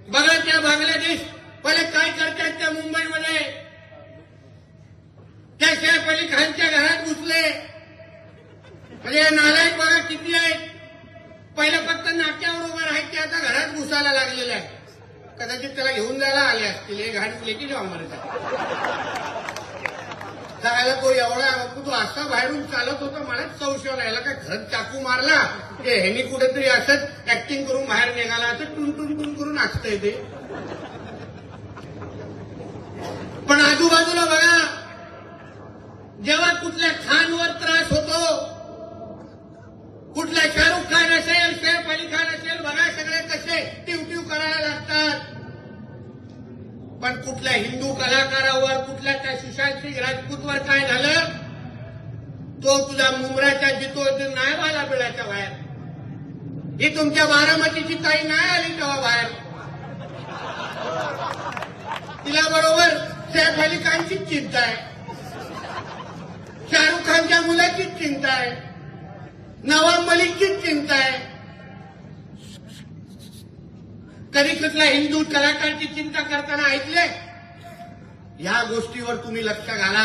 बघा त्या बांगलादेश पहिले काय करतात त्या मुंबईमध्ये, त्या सैफ अली खानच्या घरात घुसले. म्हणजे नालायक बघा किती आहेत. पहिलं फक्त नाक्यावर उभं राहायचे, आता घरात घुसायला लागलेले आहे. कदाचित त्याला घेऊन जायला आले असतील. हे घाट लेकी जाऊ मला जायला तो एवढा तो असा बाहेरून चालत होता. मलाच संशय राहिला का घरात चाकू मारला की ह्यांनी कुठेतरी असंच ऍक्टिंग करून बाहेर निघाला. असं टून टून टून करून असतंय ते. पण आजूबाजूला बघा, जेव्हा कुठल्या खानवर त्रास होतो, कुठला शाहरुख खान असेल, सैफ अली खान असेल, बघा सगळे कसे टिवटिव करायला लागतात. पण कुठल्या हिंदू कलाकारावर, कुठल्या त्या सुशांत सिंग राजपूतवर काय झालं, तो तुझा मुंबराच्या जितो नाही आला बिळाच्या बाहेर. ही तुमच्या बारामतीची ताई नाही आली तेव्हा बाहेर. तिला बरोबर सैफ अली खानचीच चिंता आहे, शाहरुख खानच्या मुलाचीच चिंता आहे, नवाब मलिकचीच चिंता आहे. कधी कुठल्या हिंदू कलाकारची चिंता करताना ऐकले? या गोष्टीवर तुम्ही लक्ष घाला.